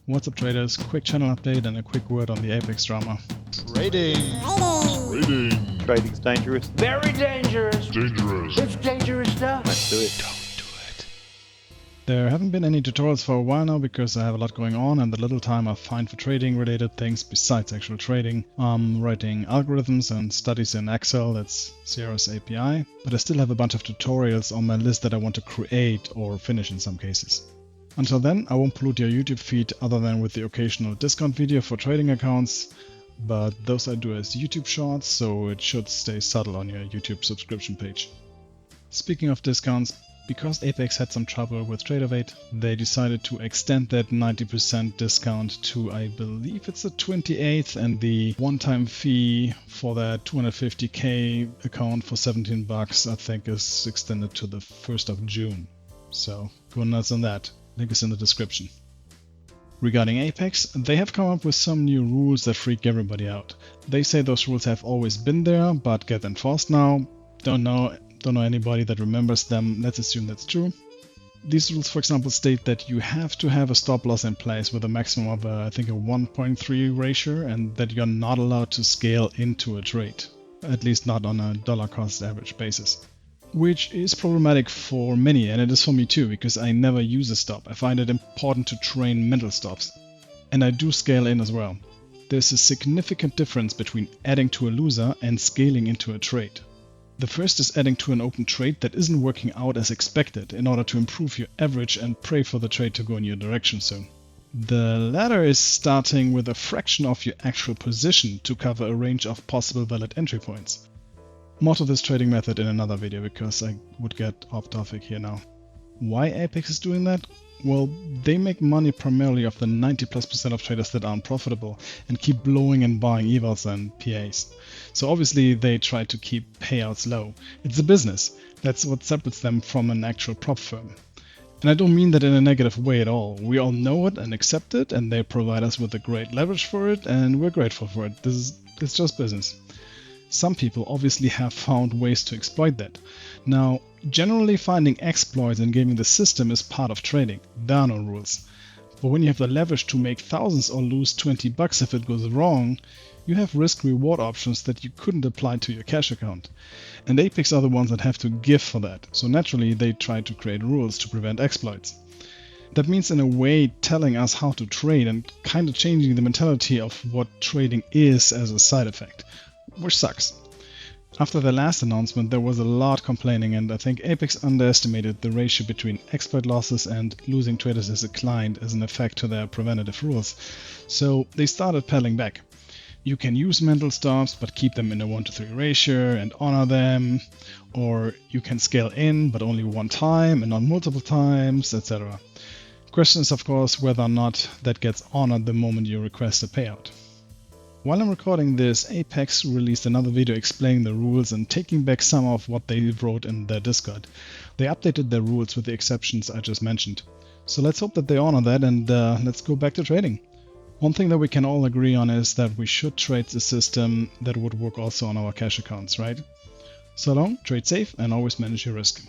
What's up traders, quick channel update and a quick word on the Apex drama. Trading. Trading's dangerous. Very dangerous. Dangerous. It's dangerous stuff. Let's do it. Don't do it. There haven't been any tutorials for a while now because I have a lot going on and the little time I find for trading related things besides actual trading. I'm writing algorithms and studies in Excel, that's Sierra's API, but I still have a bunch of tutorials on my list that I want to create or finish in some cases. Until then, I won't pollute your YouTube feed other than with the occasional discount video for trading accounts, but those I do as YouTube shorts, so it should stay subtle on your YouTube subscription page. Speaking of discounts, because Apex had some trouble with TraderVate, they decided to extend that 90% discount to, I believe it's the 28th, and the one-time fee for that 250k account for 17 bucks I think is extended to the 1st of June. So go nuts on that. Link is in the description. Regarding Apex, they have come up with some new rules that freak everybody out. They say those rules have always been there, but get enforced now. Don't know anybody that remembers them, let's assume that's true. These rules, for example, state that you have to have a stop loss in place with a maximum of I think a 1.3 ratio, and that you're not allowed to scale into a trade, at least not on a dollar cost average basis. Which is problematic for many, and it is for me too, because I never use a stop. I find it important to train mental stops. And I do scale in as well. There's a significant difference between adding to a loser and scaling into a trade. The first is adding to an open trade that isn't working out as expected in order to improve your average and pray for the trade to go in your direction soon. The latter is starting with a fraction of your actual position to cover a range of possible valid entry points. More to this trading method in another video because I would get off topic here now. Why Apex is doing that? Well, they make money primarily off the 90+% of traders that aren't profitable and keep blowing and buying evals and PAs. So obviously they try to keep payouts low. It's a business. That's what separates them from an actual prop firm. And I don't mean that in a negative way at all. We all know it and accept it, and they provide us with a great leverage for it, and we're grateful for it. It's just business. Some people obviously have found ways to exploit that. Now, generally finding exploits and gaming the system is part of trading. There are no rules. But when you have the leverage to make thousands or lose 20 bucks if it goes wrong, you have risk-reward options that you couldn't apply to your cash account. And Apex are the ones that have to give for that, so naturally they try to create rules to prevent exploits. That means in a way telling us how to trade and kind of changing the mentality of what trading is as a side effect. Which sucks. After the last announcement there was a lot complaining, and I think Apex underestimated the ratio between exploit losses and losing traders as a client as an effect to their preventative rules. So they started pedaling back. You can use mental stops but keep them in a 1-to-3 ratio and honor them, or you can scale in but only one time and not multiple times, etc. Question is of course whether or not that gets honored the moment you request a payout. While I'm recording this, Apex released another video explaining the rules and taking back some of what they wrote in their Discord. They updated their rules with the exceptions I just mentioned. So let's hope that they honor that, and let's go back to trading. One thing that we can all agree on is that we should trade the system that would work also on our cash accounts, right? So long, trade safe, and always manage your risk.